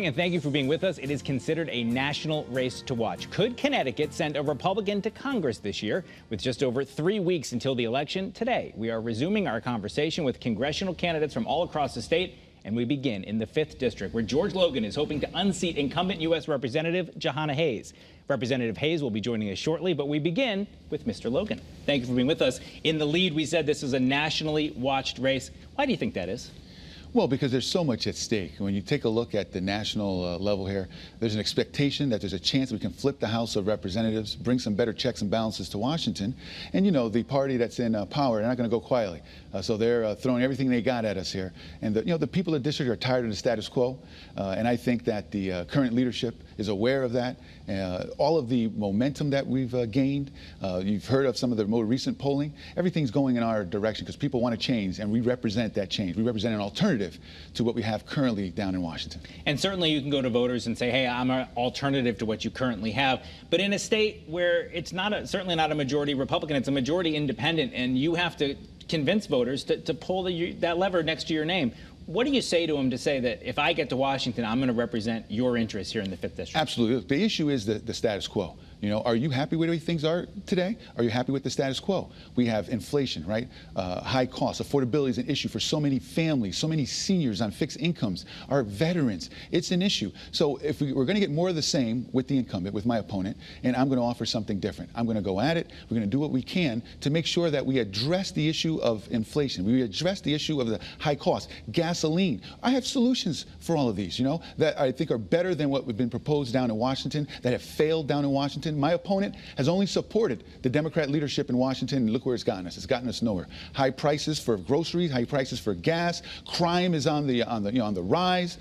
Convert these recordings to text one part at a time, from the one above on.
And thank you for being with us. It is considered a national race to watch. Could Connecticut send a Republican to Congress this year? With just over 3 weeks until the election, today we are resuming our conversation with congressional candidates from all across the state. And we begin in the 5th District, where George Logan is hoping to unseat incumbent U.S. Representative Jahana Hayes. Representative Hayes will be joining us shortly, but we begin with Mr. Logan. Thank you for being with us. In the lead, we said this is a nationally watched race. Why do you think that is? Well, because there's so much at stake. When you take a look at the national level here, there's an expectation that there's a chance we can flip the House of Representatives, bring some better checks and balances to Washington. And, you know, the party that's in power, they're not going to go quietly. So they're throwing everything they got at us here. And, the people of the district are tired of the status quo. And I think that the current leadership is aware of that. All of the momentum that we've gained, you've heard of some of the more recent polling. Everything's going in our direction because people want to change, and we represent that change. We represent an alternative to what we have currently down in Washington. And certainly you can go to voters and say, hey, I'm an alternative to what you currently have. But in a state where it's certainly not a majority Republican, it's a majority independent, and you have to convince voters to pull that lever next to your name. What do you say to them to say that if I get to Washington, I'm going to represent your interests here in the 5th District? Absolutely. The issue is the status quo. Are you happy with the way things are today? Are you happy with the status quo? We have inflation, right? High costs. Affordability is an issue for so many families, so many seniors on fixed incomes, our veterans. It's an issue. So if we're going to get more of the same with the incumbent, with my opponent, and I'm going to offer something different. I'm going to go at it. We're going to do what we can to make sure that we address the issue of inflation. We address the issue of the high costs, gasoline. I have solutions for all of these, that I think are better than what have been proposed down in Washington, that have failed down in Washington. My opponent has only supported the Democrat leadership in Washington, and look where it's gotten us. It's gotten us nowhere. High prices for groceries, high prices for gas. Crime is on the rise.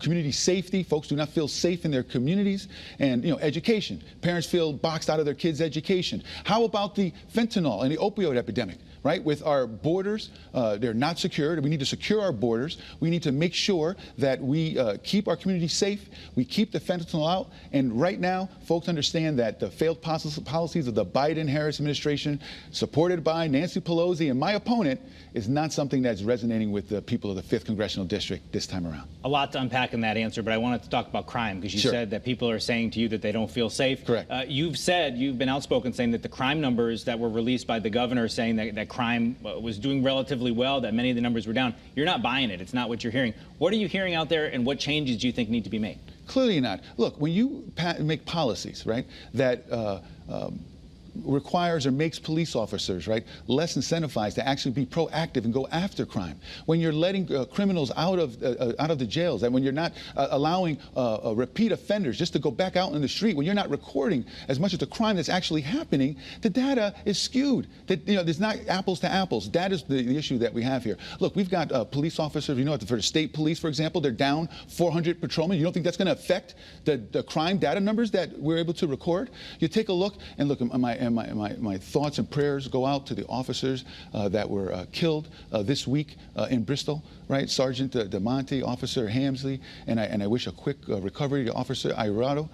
Community safety. Folks do not feel safe in their communities. And education. Parents feel boxed out of their kids' education. How about the fentanyl and the opioid epidemic? Right? With our borders, they're not secured. We need to secure our borders. We need to make sure that we keep our community safe. We keep the fentanyl out. And right now, folks understand that the failed policies of the Biden-Harris administration, supported by Nancy Pelosi and my opponent, is not something that's resonating with the people of the 5th Congressional District this time around. A lot to unpack in that answer, but I wanted to talk about crime, because you Sure. said that people are saying to you that they don't feel safe. Correct. You've been outspoken saying that the crime numbers that were released by the governor saying that crime was doing relatively well, that many of the numbers were down. You're not buying it. It's not what you're hearing. What are you hearing out there, and what changes do you think need to be made? Clearly not. Look, when you make policies, right, that requires or makes police officers, right, less incentivized to actually be proactive and go after crime. When you're letting criminals out of the jails, and when you're not allowing repeat offenders just to go back out in the street, when you're not recording as much of the crime that's actually happening, the data is skewed. There's not apples to apples. That is the issue that we have here. Look, we've got police officers. For the state police, for example, they're down 400 patrolmen. You don't think that's going to affect the crime data numbers that we're able to record? You take a look, and look, my thoughts and prayers go out to the officers that were killed this week in Bristol, right? Sergeant DeMonte, Officer Hamsley, and I wish a quick recovery to Officer Irado.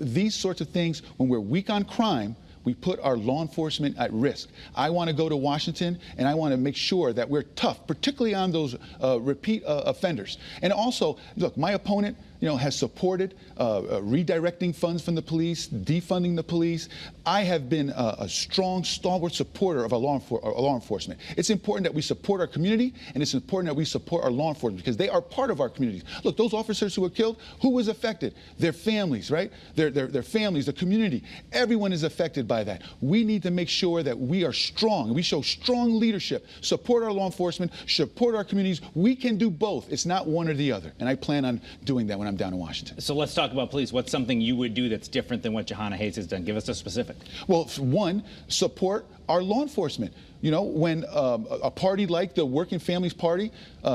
These sorts of things, when we're weak on crime, we put our law enforcement at risk. I want to go to Washington, and I want to make sure that we're tough, particularly on those repeat offenders. And also, look, my opponent, has supported redirecting funds from the police, defunding the police. I have been a strong, stalwart supporter of our law enforcement. It's important that we support our community, and it's important that we support our law enforcement because they are part of our communities. Look, those officers who were killed, who was affected? Their families, right? Their families, the community. Everyone is affected by that. We need to make sure that we are strong, and we show strong leadership, support our law enforcement, support our communities. We can do both. It's not one or the other, and I plan on doing that when I'm down in Washington. So let's talk about police. What's something you would do that's different than what Jahana Hayes has done? Give us a specific. Well, one, support our law enforcement. When a party like the Working Families Party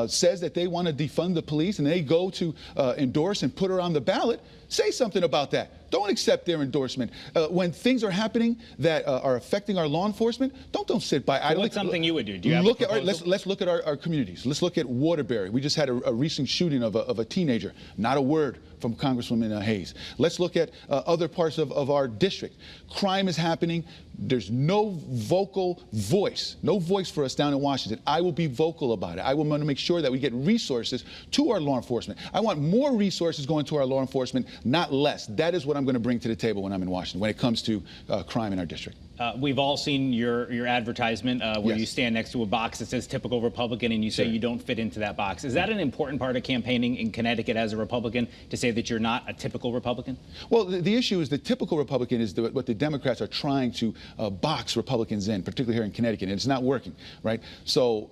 says that they want to defund the police and they go to endorse and put her on the ballot, say something about that. Don't accept their endorsement. When things are happening that are affecting our law enforcement, don't sit by idly. What's something you would do? Do you have a proposal? Let's look at our communities. Let's look at Waterbury. We just had a recent shooting of a teenager. Not a word from Congresswoman Hayes. Let's look at other parts of our district. Crime is happening. there's no vocal voice, no voice for us down in Washington, I will be vocal about it. I will want to make sure that we get resources to our law enforcement. I want more resources going to our law enforcement, not less. That is what I'm going to bring to the table when I'm in Washington, when it comes to crime in our district. We've all seen your advertisement where Yes. you stand next to a box that says typical Republican and you say Sure. you don't fit into that box. Is that an important part of campaigning in Connecticut as a Republican, to say that you're not a typical Republican? Well, the issue is the typical Republican is what the Democrats are trying to box Republicans in, particularly here in Connecticut, and it's not working, right? So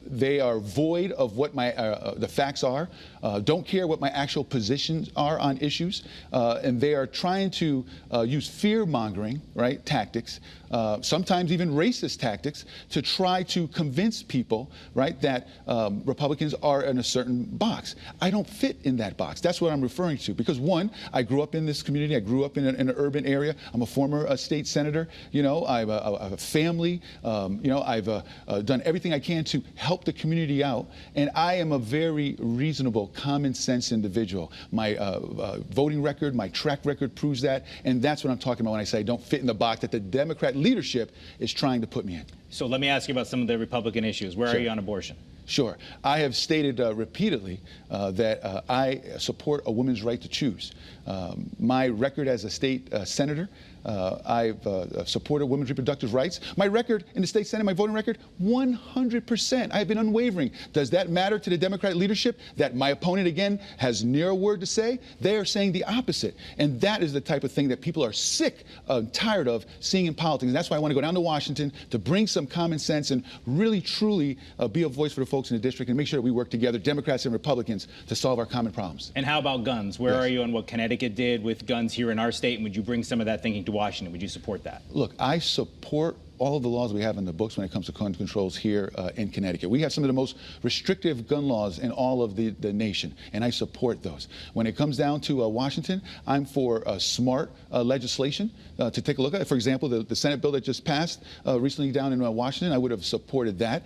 they are void of what my the facts are, don't care what my actual positions are on issues, and they are trying to use fear-mongering, right, tactics, sometimes even racist tactics, to try to convince people, right, that Republicans are in a certain box. I don't fit in that box. That's what I'm referring to. Because one, I grew up in this community. I grew up in an urban area. I'm a former state senator. You know, I have a family. You know, I've done everything I can to help the community out. And I am a very reasonable, common sense individual. My voting record, my track record proves that. And that's what I'm talking about when I say I don't fit in the box that the Democrat leadership is trying to put me in. So let me ask you about some of the Republican issues. Where Sure. are you on abortion? Sure. I have stated repeatedly that I support a woman's right to choose. My record as a state senator, I've supported women's reproductive rights. My record in the state Senate, my voting record, 100%. I have been unwavering. Does that matter to the Democrat leadership? That my opponent, again, has near a word to say? They are saying the opposite. And that is the type of thing that people are sick and tired of seeing in politics. And that's why I want to go down to Washington to bring some common sense and really, truly be a voice for the folks in the district and make sure that we work together, Democrats and Republicans, to solve our common problems. And how about guns? Where Yes. are you on what Connecticut did with guns here in our state? And would you bring some of that thinking to Washington? Would you support that? Look, I support all of the laws we have in the books when it comes to gun controls here in Connecticut. We have some of the most restrictive gun laws in all of the nation, and I support those. When it comes down to Washington, I'm for smart legislation to take a look at. For example, the Senate bill that just passed recently down in Washington, I would have supported that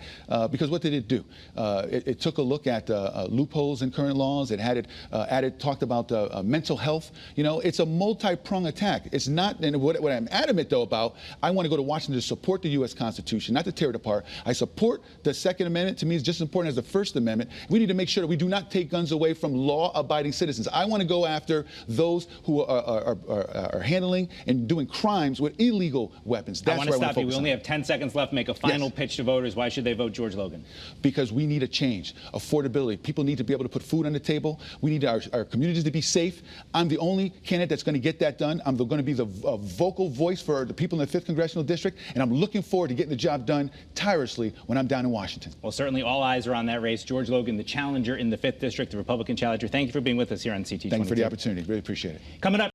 because what did it do? It took a look at loopholes in current laws. It had it talked about mental health. You know, it's a multi-pronged attack. It's not, and what I'm adamant though about, I want to go to Washington to support the U.S. Constitution, not to tear it apart. I support the Second Amendment. To me, it's just as important as the First Amendment. We need to make sure that we do not take guns away from law-abiding citizens. I want to go after those who are handling and doing crimes with illegal weapons. That's I want to where stop you. We focus only on. have 10 seconds left. Make a final Yes. pitch to voters. Why should they vote George Logan? Because we need a change. Affordability. People need to be able to put food on the table. We need our communities to be safe. I'm the only candidate that's going to get that done. I'm going to be the vocal voice for the people in the 5th Congressional District, and I'm looking forward to getting the job done tirelessly when I'm down in Washington. Well, certainly all eyes are on that race. George Logan, the challenger in the 5th District, the Republican challenger. Thank you for being with us here on CT22. Thank you for the opportunity. Really appreciate it. Coming up.